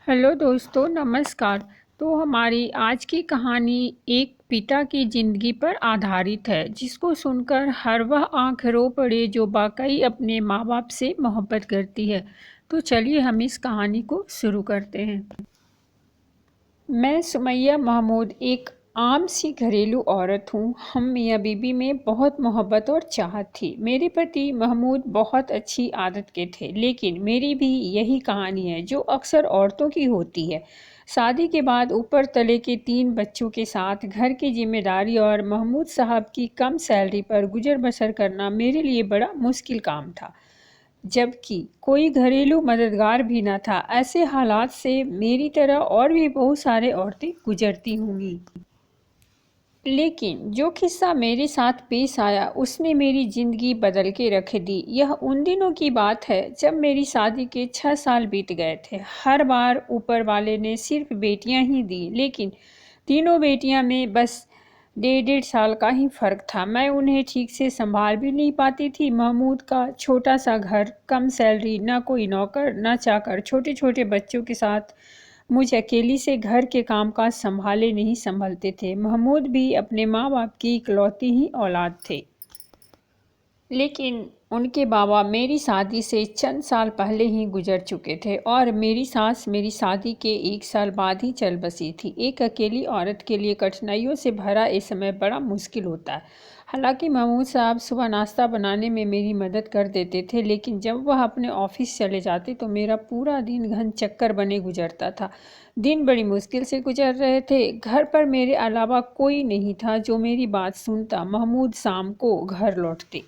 Hello दोस्तों, नमस्कार। तो हमारी आज की कहानी एक पिता की ज़िंदगी पर आधारित है, जिसको सुनकर हर वह आंख रो पड़े जो वाकई अपने माँ बाप से मोहब्बत करती है। तो चलिए हम इस कहानी को शुरू करते हैं। मैं सुमैया महमूद एक आम सी घरेलू औरत हूँ। हम मियाँ बीबी में बहुत मोहब्बत और चाहत थी। मेरे पति महमूद बहुत अच्छी आदत के थे, लेकिन मेरी भी यही कहानी है जो अक्सर औरतों की होती है। शादी के बाद ऊपर तले के 3 बच्चों के साथ घर की जिम्मेदारी और महमूद साहब की कम सैलरी पर गुजर बसर करना मेरे लिए बड़ा मुश्किल काम था, जबकि कोई घरेलू मददगार भी न था। ऐसे हालात से मेरी तरह और भी बहुत सारे औरतें गुजरती होंगी, लेकिन जो किस्सा मेरे साथ पेश आया उसने मेरी ज़िंदगी बदल के रख दी। यह उन दिनों की बात है जब मेरी शादी के 6 साल बीत गए थे। हर बार ऊपर वाले ने सिर्फ बेटियां ही दी, लेकिन तीनों बेटियां में बस 1.5 साल का ही फ़र्क था। मैं उन्हें ठीक से संभाल भी नहीं पाती थी। महमूद का छोटा सा घर, कम सैलरी, ना कोई नौकर ना चाकर, छोटे छोटे बच्चों के साथ मुझ अकेली से घर के कामकाज संभाले नहीं संभलते थे। महमूद भी अपने माँ बाप की इकलौती ही औलाद थे, लेकिन उनके बाबा मेरी शादी से चंद साल पहले ही गुजर चुके थे और मेरी सास मेरी शादी के 1 साल बाद ही चल बसी थी। एक अकेली औरत के लिए कठिनाइयों से भरा ये समय बड़ा मुश्किल होता है। हालांकि महमूद साहब सुबह नाश्ता बनाने में मेरी मदद कर देते थे, लेकिन जब वह अपने ऑफिस चले जाते तो मेरा पूरा दिन घन चक्कर बने गुजरता था। दिन बड़ी मुश्किल से गुजर रहे थे। घर पर मेरे अलावा कोई नहीं था जो मेरी बात सुनता। महमूद शाम को घर लौटते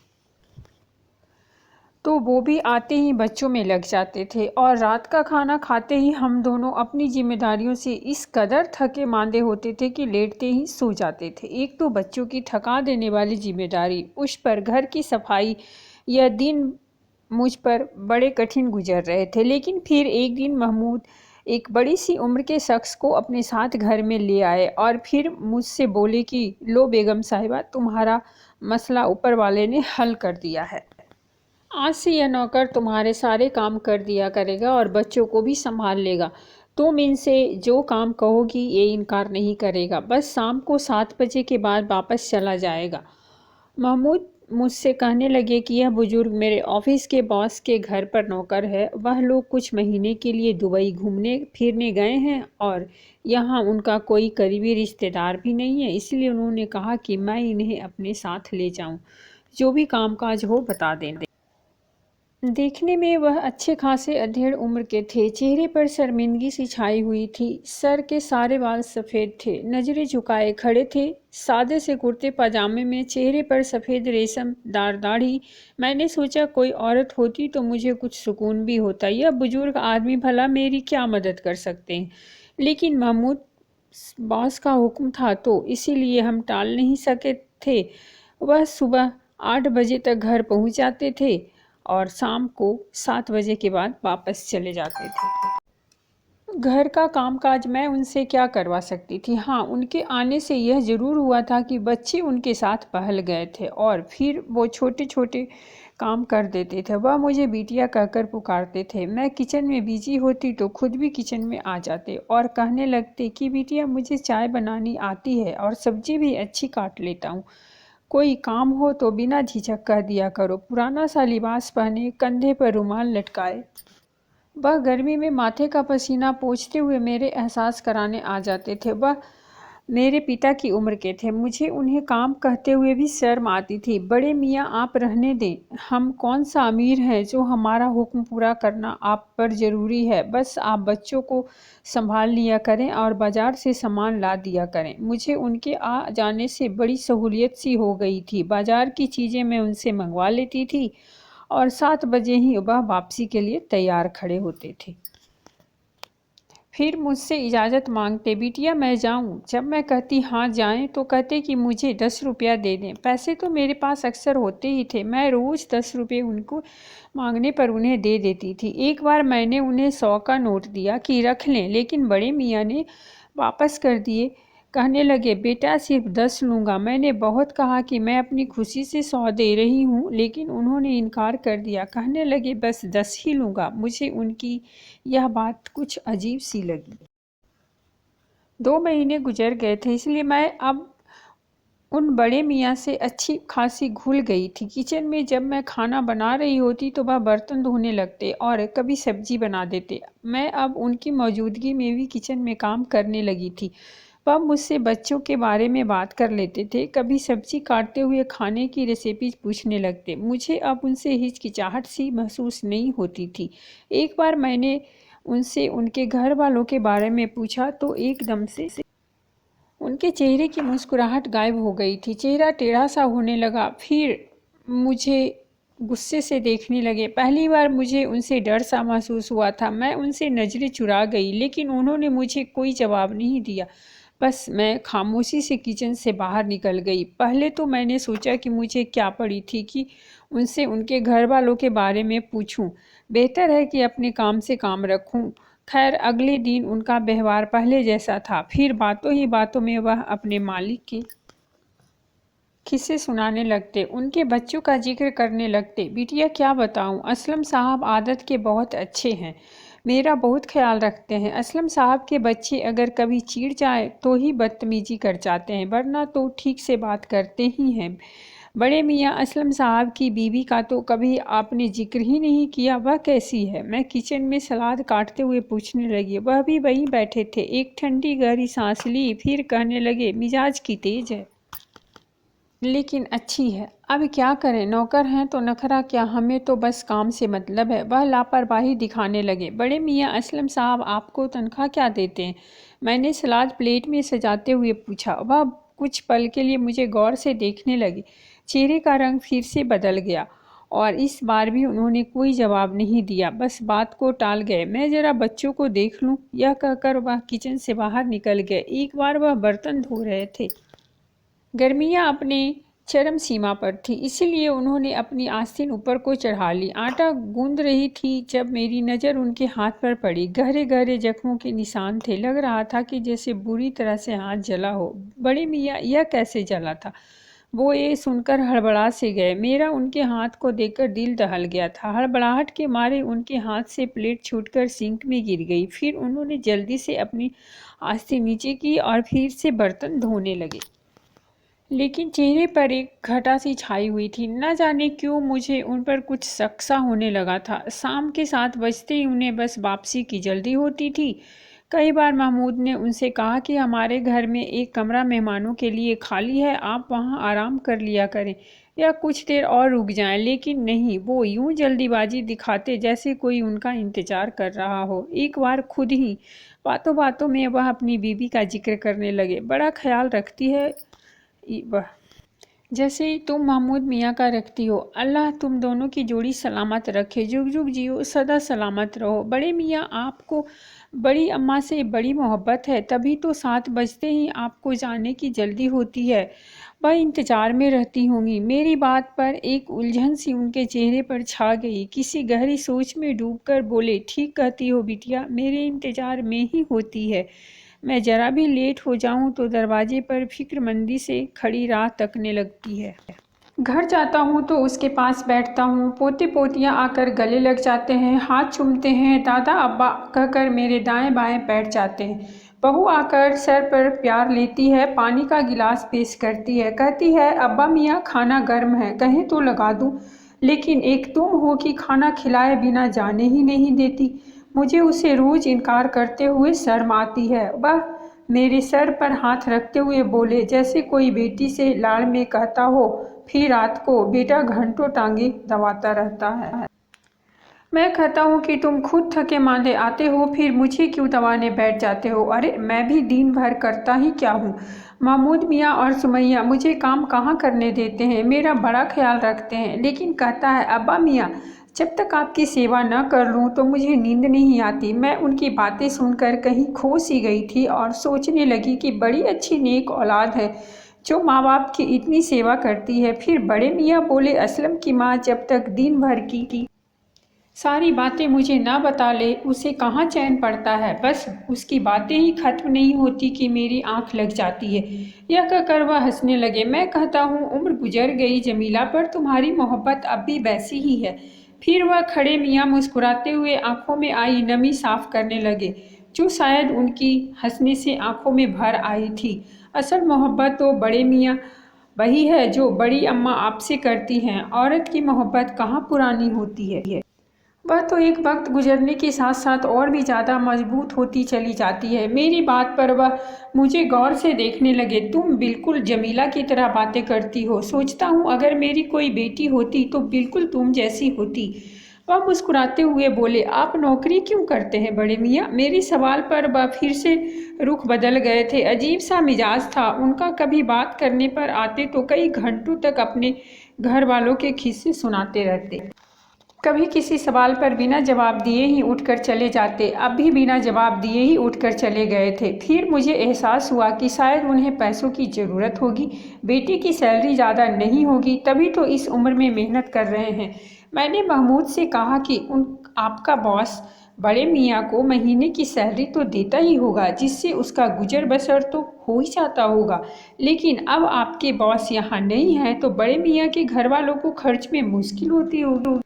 तो वो भी आते ही बच्चों में लग जाते थे, और रात का खाना खाते ही हम दोनों अपनी जिम्मेदारियों से इस कदर थके मांदे होते थे कि लेटते ही सो जाते थे। एक तो बच्चों की थका देने वाली जिम्मेदारी, उस पर घर की सफाई, यह दिन मुझ पर बड़े कठिन गुजर रहे थे। लेकिन फिर एक दिन महमूद एक बड़ी सी उम्र के शख्स को अपने साथ घर में ले आए और फिर मुझसे बोले कि लो बेगम साहिबा, तुम्हारा मसला ऊपर वाले ने हल कर दिया है। आज से यह नौकर तुम्हारे सारे काम कर दिया करेगा और बच्चों को भी संभाल लेगा। तुम इनसे जो काम कहोगी ये इनकार नहीं करेगा, बस शाम को 7 बजे के बाद वापस चला जाएगा। महमूद मुझसे कहने लगे कि यह बुजुर्ग मेरे ऑफिस के बॉस के घर पर नौकर है। वह लोग कुछ महीने के लिए दुबई घूमने फिरने गए हैं और यहाँ उनका कोई करीबी रिश्तेदार भी नहीं है, इसलिए उन्होंने कहा कि मैं इन्हें अपने साथ ले जाऊँ। जो भी कामकाज हो बता दें। देखने में वह अच्छे खासे अधेड़ उम्र के थे। चेहरे पर शर्मिंदगी सी छाई हुई थी। सर के सारे बाल सफ़ेद थे। नजरें झुकाए खड़े थे। सादे से कुर्ते पजामे में, चेहरे पर सफ़ेद रेशमदार दाढ़ी। मैंने सोचा कोई औरत होती तो मुझे कुछ सुकून भी होता। यह बुजुर्ग आदमी भला मेरी क्या मदद कर सकते हैं, लेकिन महमूद बॉस का हुक्म था तो इसीलिए हम टाल नहीं सके थे। वह सुबह 8 बजे तक घर पहुंच जाते थे और शाम को 7 बजे के बाद वापस चले जाते थे। घर का कामकाज मैं उनसे क्या करवा सकती थी। हाँ, उनके आने से यह ज़रूर हुआ था कि बच्चे उनके साथ बहल गए थे और फिर वो छोटे छोटे काम कर देते थे। वह मुझे बिटिया कहकर पुकारते थे। मैं किचन में बिजी होती तो खुद भी किचन में आ जाते और कहने लगते कि बिटिया, मुझे चाय बनानी आती है और सब्जी भी अच्छी काट लेता हूँ। कोई काम हो तो बिना झिझक कह दिया करो। पुराना सा लिबास पहने, कंधे पर रुमाल लटकाए, वह गर्मी में माथे का पसीना पोंछते हुए मेरे एहसास कराने आ जाते थे। वह मेरे पिता की उम्र के थे। मुझे उन्हें काम कहते हुए भी शर्म आती थी। बड़े मियाँ, आप रहने दें। हम कौन सा अमीर हैं जो हमारा हुक्म पूरा करना आप पर ज़रूरी है। बस आप बच्चों को संभाल लिया करें और बाज़ार से सामान ला दिया करें। मुझे उनके आ जाने से बड़ी सहूलियत सी हो गई थी। बाज़ार की चीज़ें मैं उनसे मंगवा लेती थी और 7 बजे ही वह वापसी के लिए तैयार खड़े होते थे। फिर मुझसे इजाज़त मांगते, बिटिया मैं जाऊं। जब मैं कहती हाँ जाएं तो कहते कि मुझे 10 रुपया दे दें। पैसे तो मेरे पास अक्सर होते ही थे। मैं रोज़ 10 रुपये उनको मांगने पर उन्हें दे देती थी। एक बार मैंने उन्हें 100 का नोट दिया कि रख लें, लेकिन बड़े मियाँ ने वापस कर दिए। कहने लगे, बेटा सिर्फ 10 लूँगा। मैंने बहुत कहा कि मैं अपनी खुशी से 100 दे रही हूँ, लेकिन उन्होंने इनकार कर दिया। कहने लगे, बस 10 ही लूँगा। मुझे उनकी यह बात कुछ अजीब सी लगी। 2 महीने गुजर गए थे, इसलिए मैं अब उन बड़े मियाँ से अच्छी खासी घुल गई थी। किचन में जब मैं खाना बना रही होती तो वह बर्तन धोने लगते और कभी सब्जी बना देते। मैं अब उनकी मौजूदगी में भी किचन में काम करने लगी थी। वह मुझसे बच्चों के बारे में बात कर लेते थे, कभी सब्जी काटते हुए खाने की रेसिपी पूछने लगते। मुझे अब उनसे हिचकिचाहट सी महसूस नहीं होती थी। एक बार मैंने उनसे उनके घर वालों के बारे में पूछा तो एकदम से उनके चेहरे की मुस्कुराहट गायब हो गई थी। चेहरा टेढ़ा सा होने लगा। फिर मुझे गुस्से से देखने लगे। पहली बार मुझे उनसे डर सा महसूस हुआ था। मैं उनसे नज़रें चुरा गई, लेकिन उन्होंने मुझे कोई जवाब नहीं दिया। बस मैं खामोशी से किचन से बाहर निकल गई। पहले तो मैंने सोचा कि मुझे क्या पड़ी थी कि उनसे उनके घर वालों के बारे में पूछूं। बेहतर है कि अपने काम से काम रखूं। खैर, अगले दिन उनका व्यवहार पहले जैसा था। फिर बातों ही बातों में वह अपने मालिक के किस्से सुनाने लगते, उनके बच्चों का जिक्र करने लगते। बिटिया क्या बताऊं, असलम साहब आदत के बहुत अच्छे हैं, मेरा बहुत ख्याल रखते हैं। असलम साहब के बच्चे अगर कभी चिढ़ जाए तो ही बदतमीजी कर जाते हैं, वरना तो ठीक से बात करते ही हैं। बड़े मियाँ असलम साहब की बीवी का तो कभी आपने जिक्र ही नहीं किया, वह कैसी है? मैं किचन में सलाद काटते हुए पूछने लगी। वह भी वहीं बैठे थे। एक ठंडी गहरी सांस ली, फिर कहने लगे, मिजाज की तेज है लेकिन अच्छी है। अब क्या करें, नौकर हैं तो नखरा क्या, हमें तो बस काम से मतलब है। वह लापरवाही दिखाने लगे। बड़े मियाँ असलम साहब आपको तनख्वाह क्या देते हैं? मैंने सलाद प्लेट में सजाते हुए पूछा। वह कुछ पल के लिए मुझे गौर से देखने लगे। चेहरे का रंग फिर से बदल गया और इस बार भी उन्होंने कोई जवाब नहीं दिया, बस बात को टाल गए। मैं ज़रा बच्चों को देख लूँ, यह कहकर वह किचन से बाहर निकल गए। एक बार वह बर्तन धो रहे थे। गर्मियाँ अपने चरम सीमा पर थी, इसीलिए उन्होंने अपनी आस्तीन ऊपर को चढ़ा ली। आटा गूंद रही थी जब मेरी नज़र उनके हाथ पर पड़ी। गहरे गहरे जख्मों के निशान थे। लग रहा था कि जैसे बुरी तरह से हाथ जला हो। बड़े मियाँ यह कैसे जला था? वो ये सुनकर हड़बड़ा से गए। मेरा उनके हाथ को देखकर दिल दहल गया था। हड़बड़ाहट के मारे उनके हाथ से प्लेट छूटकर सिंक में गिर गई। फिर उन्होंने जल्दी से अपनी आस्तीन नीचे की और फिर से बर्तन धोने लगे, लेकिन चेहरे पर एक घटा सी छाई हुई थी। न जाने क्यों मुझे उन पर कुछ शक सा होने लगा था। शाम के 7 बजते ही उन्हें बस वापसी की जल्दी होती थी। कई बार महमूद ने उनसे कहा कि हमारे घर में एक कमरा मेहमानों के लिए खाली है, आप वहां आराम कर लिया करें या कुछ देर और रुक जाएं, लेकिन नहीं, वो यूं जल्दीबाजी दिखाते जैसे कोई उनका इंतजार कर रहा हो। एक बार खुद ही बातों बातों में वह अपनी बीवी का जिक्र करने लगे। बड़ा ख्याल रखती है वह, जैसे तुम महमूद मियाँ का रखती हो। अल्लाह तुम दोनों की जोड़ी सलामत रखे, जुग जुग जियो, सदा सलामत रहो। बड़े मियाँ आपको बड़ी अम्मा से बड़ी मोहब्बत है, तभी तो 7 बजते ही आपको जाने की जल्दी होती है। वह इंतजार में रहती होंगी। मेरी बात पर एक उलझन सी उनके चेहरे पर छा गई। किसी गहरी सोच में डूबकर बोले, ठीक कहती हो बिटिया, मेरे इंतजार में ही होती है। मैं जरा भी लेट हो जाऊं तो दरवाजे पर फिक्रमंदी से खड़ी राह तकने लगती है। घर जाता हूँ तो उसके पास बैठता हूँ। पोते पोतियाँ आकर गले लग जाते हैं, हाथ चूमते हैं, दादा अब्बा कहकर मेरे दाएं बाएं बैठ जाते हैं। बहू आकर सर पर प्यार लेती है, पानी का गिलास पेश करती है, कहती है अब्बा मियाँ खाना गर्म है, कहें तो लगा दूँ। लेकिन एक तुम हो कि खाना खिलाए बिना जाने ही नहीं देती। मुझे उसे रोज़ इनकार करते हुए शर्म आती है। वह मेरे सर पर हाथ रखते हुए बोले, जैसे कोई बेटी से लाड़ में कहता हो। फिर रात को बेटा घंटों टांगे दबाता रहता है। मैं कहता हूँ कि तुम खुद थके मांदे आते हो, फिर मुझे क्यों दबाने बैठ जाते हो? अरे मैं भी दिन भर करता ही क्या हूँ। महमूद मियाँ और सुमैया मुझे काम कहाँ करने देते हैं, मेरा बड़ा ख्याल रखते हैं, लेकिन कहता है अब्बा मियाँ जब तक आपकी सेवा न कर लूँ तो मुझे नींद नहीं आती। मैं उनकी बातें सुनकर कहीं खो सी गई थी और सोचने लगी कि बड़ी अच्छी नेक औलाद है जो माँ बाप की इतनी सेवा करती है। फिर बड़े मियाँ बोले, असलम की माँ जब तक दिन भर की सारी बातें मुझे ना बता ले, उसे कहाँ चैन पड़ता है। बस उसकी बातें ही खत्म नहीं होती कि मेरी आंख लग जाती है। यह कहकर वह हंसने लगे। मैं कहता हूँ उम्र गुजर गई जमीला, पर तुम्हारी मोहब्बत अब भी वैसी ही है। फिर वह खड़े मियाँ मुस्कुराते हुए आंखों में आई नमी साफ करने लगे, जो शायद उनकी हंसने से आंखों में भर आई थी। असल मोहब्बत तो बड़े मियाँ वही है जो बड़ी अम्मा आपसे करती हैं। औरत की मोहब्बत कहाँ पुरानी होती है, वह तो एक वक्त गुजरने के साथ साथ और भी ज़्यादा मजबूत होती चली जाती है। मेरी बात पर वह मुझे गौर से देखने लगे। तुम बिल्कुल जमीला की तरह बातें करती हो। सोचता हूँ अगर मेरी कोई बेटी होती तो बिल्कुल तुम जैसी होती। वह मुस्कुराते हुए बोले, आप नौकरी क्यों करते हैं बड़े मियाँ? मेरी सवाल पर वह फिर से रुख बदल गए थे। अजीब सा मिजाज था उनका। कभी बात करने पर आते तो कई घंटों तक अपने घर वालों के किस्से सुनाते रहते। कभी किसी सवाल पर बिना जवाब दिए ही उठकर चले जाते। अब भी बिना जवाब दिए ही उठकर चले गए थे। फिर मुझे एहसास हुआ कि शायद उन्हें पैसों की ज़रूरत होगी। बेटी की सैलरी ज़्यादा नहीं होगी, तभी तो इस उम्र में मेहनत कर रहे हैं। मैंने महमूद से कहा कि आपका बॉस बड़े मियाँ को महीने की सैलरी तो देता ही होगा, जिससे उसका गुजर बसर तो हो ही जाता होगा। लेकिन अब आपके बॉस यहाँ नहीं हैं तो बड़े मियाँ के घर वालों को खर्च में मुश्किल होती होगी।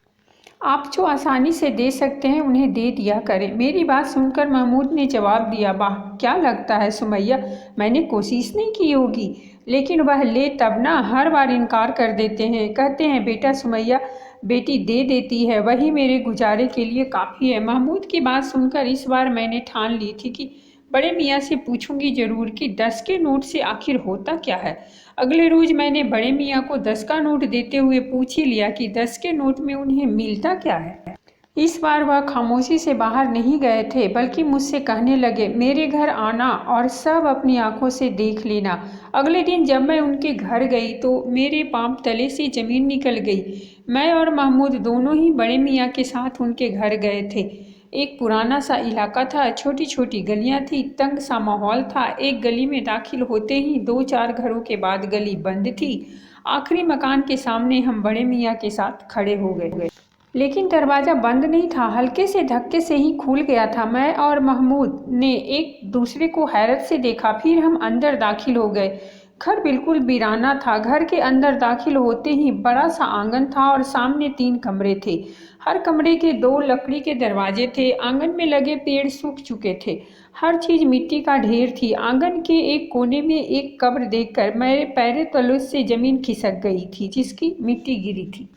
आप जो आसानी से दे सकते हैं उन्हें दे दिया करें। मेरी बात सुनकर महमूद ने जवाब दिया, वाह क्या लगता है सुमैया, मैंने कोशिश नहीं की होगी। लेकिन वह ले तब ना, हर बार इनकार कर देते हैं। कहते हैं बेटा सुमैया बेटी दे देती है, वही मेरे गुजारे के लिए काफ़ी है। महमूद की बात सुनकर इस बार मैंने ठान ली थी कि बड़े मियाँ से पूछूंगी जरूर कि 10 के नोट से आखिर होता क्या है। अगले रोज मैंने बड़े मियाँ को 10 का नोट देते हुए पूछ ही लिया कि 10 के नोट में उन्हें मिलता क्या है। इस बार वह खामोशी से बाहर नहीं गए थे, बल्कि मुझसे कहने लगे, मेरे घर आना और सब अपनी आंखों से देख लेना। अगले दिन जब मैं उनके घर गई तो मेरे पांव तले से जमीन निकल गई। मैं और महमूद दोनों ही बड़े मियाँ के साथ उनके घर गए थे। एक पुराना सा इलाका था, छोटी छोटी गलियां थी, तंग सा माहौल था। एक गली में दाखिल होते ही 2-4 घरों के बाद गली बंद थी। आखिरी मकान के सामने हम बड़े मियाँ के साथ खड़े हो गए, लेकिन दरवाज़ा बंद नहीं था, हल्के से धक्के से ही खुल गया था। मैं और महमूद ने एक दूसरे को हैरत से देखा, फिर हम अंदर दाखिल हो गए। घर बिल्कुल वीराना था। घर के अंदर दाखिल होते ही बड़ा सा आंगन था और सामने 3 कमरे थे। हर कमरे के 2 लकड़ी के दरवाजे थे। आंगन में लगे पेड़ सूख चुके थे। हर चीज़ मिट्टी का ढेर थी। आंगन के एक कोने में एक कब्र देखकर मेरे पैरों तलों से जमीन खिसक गई थी, जिसकी मिट्टी गिरी थी।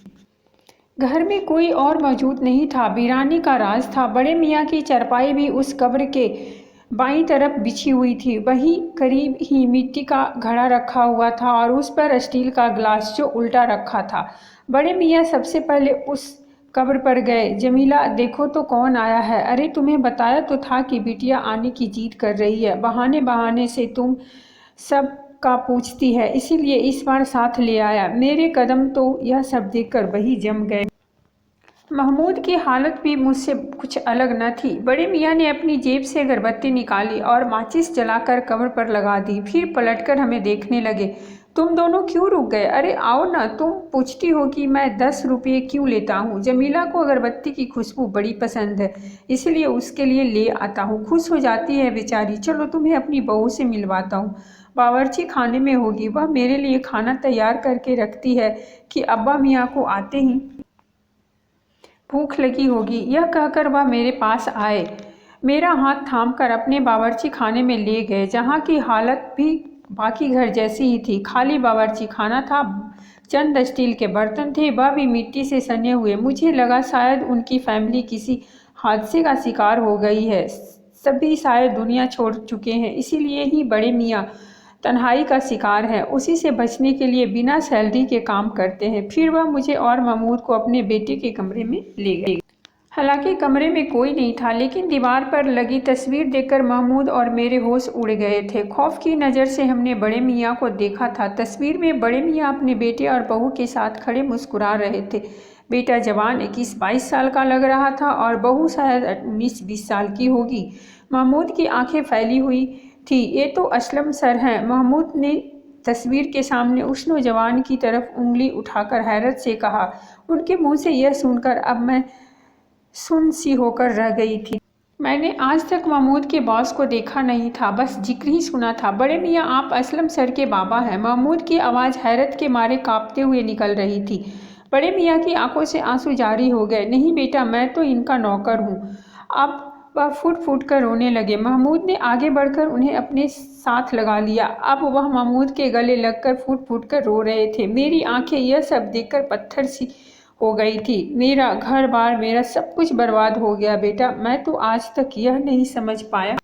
घर में कोई और मौजूद नहीं था। वीरानी का राज था। बड़े मियाँ की चारपाई भी उस कब्र के बाईं तरफ बिछी हुई थी। वहीं करीब ही मिट्टी का घड़ा रखा हुआ था और उस पर स्टील का गिलास जो उल्टा रखा था। बड़े मियाँ सबसे पहले उस कब्र पर गए। जमीला देखो तो कौन आया है। अरे तुम्हें बताया तो था कि बिटिया आने की जिद कर रही है। बहाने बहाने से तुम सब का पूछती है, इसीलिए इस बार साथ ले आया। मेरे कदम तो यह सब देखकर वही जम गए। महमूद की हालत भी मुझसे कुछ अलग न थी। बड़े मियाँ ने अपनी जेब से अगरबत्ती निकाली और माचिस जलाकर कब्र पर लगा दी। फिर पलटकर हमें देखने लगे। तुम दोनों क्यों रुक गए? अरे आओ ना। तुम पूछती हो कि मैं 10 रुपये क्यों लेता हूँ। जमीला को अगरबत्ती की खुशबू बड़ी पसंद है, इसलिए उसके लिए ले आता हूँ। खुश हो जाती है बेचारी। चलो तुम्हें अपनी बहू से मिलवाता हूँ। बावर्ची खाने में होगी, वह मेरे लिए खाना तैयार करके रखती है कि अब्बा मियाँ को आते ही भूख लगी होगी। यह कहकर वह मेरे पास आए, मेरा हाथ थामकर अपने बावर्ची खाने में ले गए, जहाँ की हालत भी बाकी घर जैसी ही थी। खाली बावर्ची खाना था, चंद स्टील के बर्तन थे, वह भी मिट्टी से सने हुए। मुझे लगा शायद उनकी फैमिली किसी हादसे का शिकार हो गई है। सभी शायद दुनिया छोड़ चुके हैं, इसीलिए ही बड़े मियाँ तन्हाई का शिकार है। उसी से बचने के लिए बिना सैलरी के काम करते हैं। फिर वह मुझे और महमूद को अपने बेटे के कमरे में ले गए। हालांकि कमरे में कोई नहीं था, लेकिन दीवार पर लगी तस्वीर देखकर महमूद और मेरे होश उड़ गए थे। खौफ की नज़र से हमने बड़े मियाँ को देखा था। तस्वीर में बड़े मियाँ अपने बेटे और बहू के साथ खड़े मुस्कुरा रहे थे। बेटा जवान 21-22 साल का लग रहा था और बहू शायद 19-20 साल की होगी। महमूद की आंखें फैली हुई थी। ये तो असलम सर हैं। महमूद ने तस्वीर के सामने उस नौजवान की तरफ उंगली उठाकर हैरत से कहा। उनके मुंह से यह सुनकर अब मैं सुन्न सी होकर रह गई थी। मैंने आज तक महमूद के बॉस को देखा नहीं था, बस जिक्र ही सुना था। बड़े मियाँ, आप असलम सर के बाबा हैं। महमूद की आवाज़ हैरत के मारे कांपते हुए निकल रही थी। बड़े मियाँ की आंखों से आंसू जारी हो गए। नहीं बेटा, मैं तो इनका नौकर हूँ। अब वह फूट फूट कर रोने लगे। महमूद ने आगे बढ़कर उन्हें अपने साथ लगा लिया। अब वह महमूद के गले लगकर फूट फूट कर रो रहे थे। मेरी आंखें यह सब देखकर पत्थर सी हो गई थी। मेरा घर बार, मेरा सब कुछ बर्बाद हो गया। बेटा, मैं तो आज तक यह नहीं समझ पाया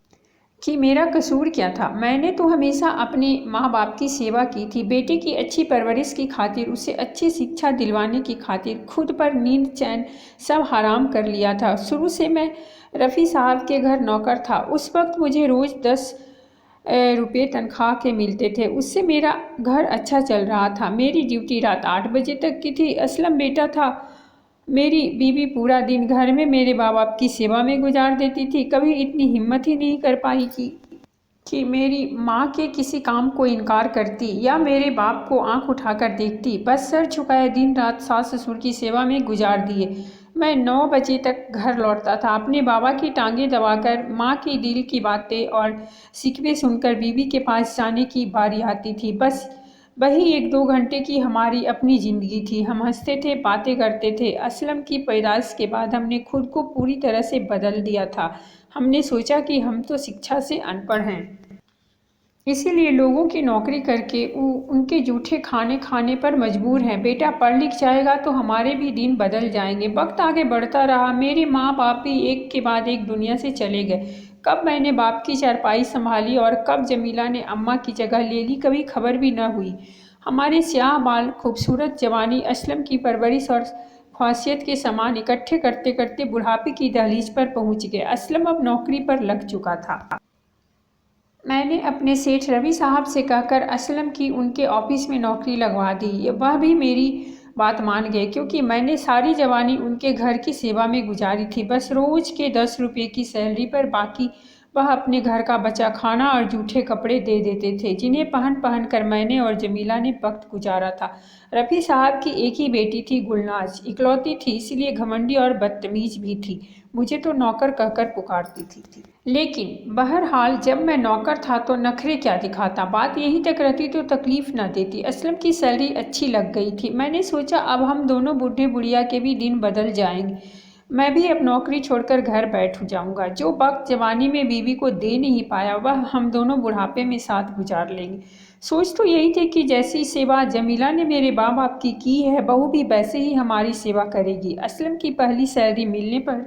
कि मेरा कसूर क्या था। मैंने तो हमेशा अपने माँ बाप की सेवा की थी। बेटे की अच्छी परवरिश की खातिर, उसे अच्छी शिक्षा दिलवाने की खातिर खुद पर नींद चैन सब हराम कर लिया था। शुरू से मैं रफ़ी साहब के घर नौकर था। उस वक्त मुझे रोज़ 10 रुपये तनख्वाह के मिलते थे। उससे मेरा घर अच्छा चल रहा था। मेरी ड्यूटी रात 8 बजे तक की थी। असलम बेटा था। मेरी बीवी पूरा दिन घर में मेरे माँ बाप की सेवा में गुजार देती थी। कभी इतनी हिम्मत ही नहीं कर पाई कि मेरी माँ के किसी काम को इनकार करती या मेरे बाप को आंख उठाकर देखती। बस सर झुकाए दिन रात सास ससुर की सेवा में गुजार दिए। मैं 9 बजे तक घर लौटता था। अपने बाबा की टांगें दबाकर, माँ की दिल की बातें और शिकवे सुनकर बीवी के पास जाने की बारी आती थी। बस वही 1-2 घंटे की हमारी अपनी ज़िंदगी थी। हम हंसते थे, बातें करते थे। असलम की पैदाइश के बाद हमने खुद को पूरी तरह से बदल दिया था। हमने सोचा कि हम तो शिक्षा से अनपढ़ हैं, इसीलिए लोगों की नौकरी करके उनके जूठे खाने खाने पर मजबूर हैं। बेटा पढ़ लिख जाएगा तो हमारे भी दिन बदल जाएंगे। वक्त आगे बढ़ता रहा। मेरे माँ बाप भी एक के बाद एक दुनिया से चले गए। कब मैंने बाप की चारपाई संभाली और कब जमीला ने अम्मा की जगह ले ली, कभी खबर भी न हुई। हमारे स्याह बाल, खूबसूरत जवानी, असलम की परवरिश और ख्वासियत के सामान इकट्ठे करते करते बुढ़ापे की दहलीज पर पहुँच गए। असलम अब नौकरी पर लग चुका था। मैंने अपने सेठ रवि साहब से कहकर असलम की उनके ऑफिस में नौकरी लगवा दी। वह भी मेरी बात मान गए, क्योंकि मैंने सारी जवानी उनके घर की सेवा में गुजारी थी। बस रोज़ के 10 रुपये की सैलरी पर बाकी वह अपने घर का बचा खाना और जूठे कपड़े दे देते थे, जिन्हें पहन पहन कर मैंने और जमीला ने वक्त गुजारा था। रफ़ी साहब की एक ही बेटी थी, गुलनाज। इकलौती थी, इसलिए घमंडी और बदतमीज भी थी। मुझे तो नौकर कहकर पुकारती थी। लेकिन बहरहाल जब मैं नौकर था तो नखरे क्या दिखाता। बात यहीं तक रहती तो तकलीफ न देती। असलम की सैलरी अच्छी लग गई थी। मैंने सोचा अब हम दोनों बूढ़े बुढ़िया के भी दिन बदल जाएंगे। मैं भी अब नौकरी छोड़कर घर बैठ जाऊंगा। जो वक्त जवानी में बीवी को दे नहीं पाया, वह हम दोनों बुढ़ापे में साथ गुजार लेंगे। सोच तो यही थी कि जैसी सेवा जमीला ने मेरे माँ बाप की है, बहू भी वैसे ही हमारी सेवा करेगी। असलम की पहली सैलरी मिलने पर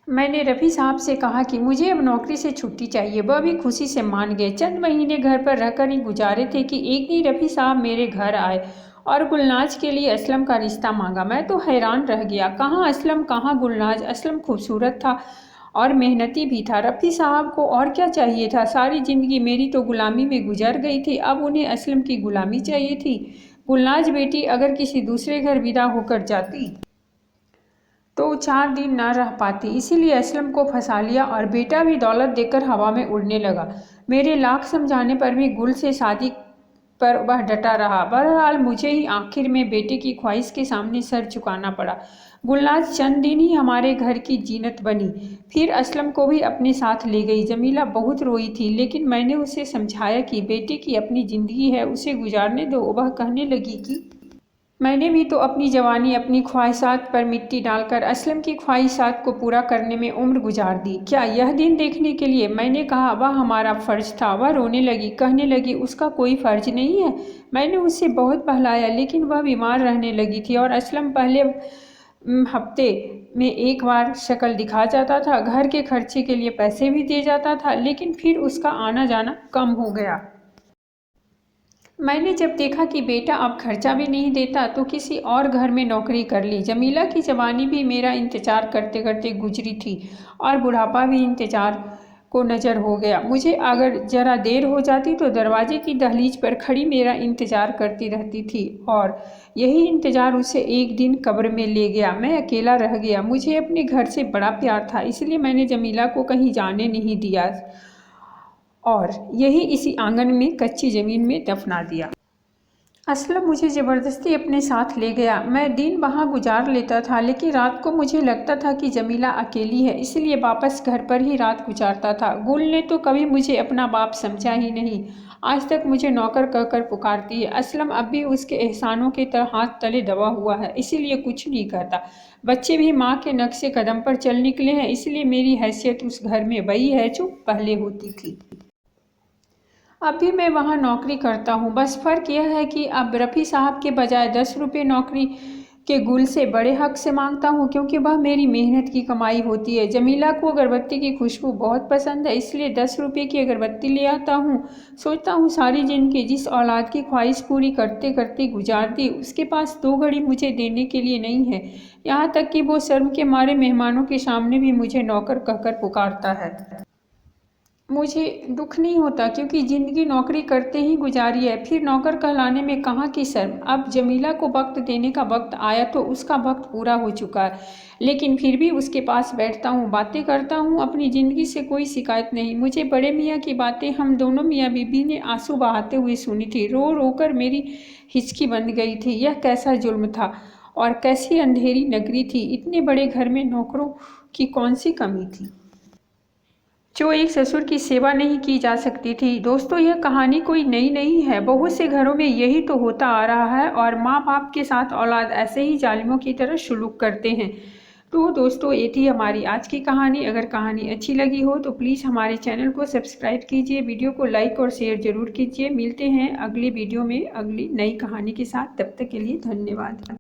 मैंने रफ़ी साहब से कहा कि मुझे अब नौकरी से छुट्टी चाहिए। वह भी खुशी से मान गए। चंद महीने घर पर रहकर ही गुजारे थे कि एक दिन रफ़ी साहब मेरे घर आए और गुलनाज के लिए असलम का रिश्ता मांगा। मैं तो हैरान रह गया। कहाँ असलम, कहाँ गुलनाज। असलम खूबसूरत था और मेहनती भी था। रफ़ी साहब को और क्या चाहिए था। सारी ज़िंदगी मेरी तो गुलामी में गुजर गई थी, अब उन्हें असलम की गुलामी चाहिए थी। गुलनाज बेटी अगर किसी दूसरे घर विदा होकर जाती तो 4 दिन न रह पाती, इसीलिए असलम को फंसा लिया और बेटा भी दौलत देकर हवा में उड़ने लगा। मेरे लाख समझाने पर भी गुल से शादी पर वह डटा रहा। बहरहाल मुझे ही आखिर में बेटे की ख्वाहिश के सामने सर झुकाना पड़ा। गुलनाज चंद दिन ही हमारे घर की जीनत बनी, फिर असलम को भी अपने साथ ले गई। जमीला बहुत रोई थी, लेकिन मैंने उसे समझाया कि बेटे की अपनी ज़िंदगी है, उसे गुजारने दो। वह कहने लगी कि मैंने भी तो अपनी जवानी अपनी ख्वाहिशात पर मिट्टी डालकर असलम की ख्वाहिशात को पूरा करने में उम्र गुजार दी। क्या यह दिन देखने के लिए? मैंने कहा वह हमारा फ़र्ज था। वह रोने लगी, कहने लगी उसका कोई फ़र्ज नहीं है। मैंने उसे बहुत बहलाया, लेकिन वह बीमार रहने लगी थी और असलम पहले हफ्ते में एक बार शक्ल दिखा जाता था। घर के खर्चे के लिए पैसे भी दे जाता था, लेकिन फिर उसका आना जाना कम हो गया। मैंने जब देखा कि बेटा अब खर्चा भी नहीं देता तो किसी और घर में नौकरी कर ली। जमीला की जवानी भी मेरा इंतज़ार करते करते गुजरी थी और बुढ़ापा भी इंतज़ार को नज़र हो गया। मुझे अगर ज़रा देर हो जाती तो दरवाजे की दहलीज पर खड़ी मेरा इंतज़ार करती रहती थी, और यही इंतज़ार उसे एक दिन कब्र में ले गया। मैं अकेला रह गया। मुझे अपने घर से बड़ा प्यार था, इसलिए मैंने जमीला को कहीं जाने नहीं दिया और यही इसी आंगन में कच्ची ज़मीन में दफना दिया। असलम मुझे ज़बरदस्ती अपने साथ ले गया। मैं दिन वहाँ गुजार लेता था, लेकिन रात को मुझे लगता था कि जमीला अकेली है, इसलिए वापस घर पर ही रात गुजारता था। गुल ने तो कभी मुझे अपना बाप समझा ही नहीं। आज तक मुझे नौकर कहकर पुकारती है। असलम अब भी उसके एहसानों के तरह हाथ तले दबा हुआ है, इसीलिए कुछ नहीं कहता। बच्चे भी माँ के नक्शे कदम पर चल निकले हैं, इसलिए मेरी हैसियत उस घर में वही है जो पहले होती थी। अब भी मैं वहाँ नौकरी करता हूँ, बस फ़र्क यह है कि अब रफ़ी साहब के बजाय 10 रुपये नौकरी के गुल से बड़े हक से मांगता हूँ, क्योंकि वह मेरी मेहनत की कमाई होती है। जमीला को अगरबत्ती की खुशबू बहुत पसंद है, इसलिए 10 रुपये की अगरबत्ती ले आता हूँ। सोचता हूँ सारी ज़िंदगी जिस औलाद की ख्वाहिश पूरी करते करते गुजार दी, उसके पास 2 घड़ी मुझे देने के लिए नहीं है। यहाँ तक कि वो शर्म के मारे मेहमानों के सामने भी मुझे नौकर कहकर पुकारता है। मुझे दुख नहीं होता, क्योंकि ज़िंदगी नौकरी करते ही गुजारी है, फिर नौकर कहलाने में कहाँ की शर्म। अब जमीला को वक्त देने का वक्त आया तो उसका वक्त पूरा हो चुका है, लेकिन फिर भी उसके पास बैठता हूँ, बातें करता हूँ। अपनी ज़िंदगी से कोई शिकायत नहीं। मुझे बड़े मियाँ की बातें हम दोनों मियाँ बीबी ने आंसू बहाते हुए सुनी थी। रो रो कर मेरी हिचकी बन गई थी। यह कैसा जुल्म था और कैसी अंधेरी नगरी थी। इतने बड़े घर में नौकरों की कौन सी कमी थी जो एक ससुर की सेवा नहीं की जा सकती थी। दोस्तों, यह कहानी कोई नई नहीं है, बहुत से घरों में यही तो होता आ रहा है और माँ बाप के साथ औलाद ऐसे ही जालिमों की तरह सलूक करते हैं। तो दोस्तों, ये थी हमारी आज की कहानी। अगर कहानी अच्छी लगी हो तो प्लीज़ हमारे चैनल को सब्सक्राइब कीजिए, वीडियो को लाइक और शेयर ज़रूर कीजिए। मिलते हैं अगली वीडियो में अगली नई कहानी के साथ। तब तक के लिए धन्यवाद।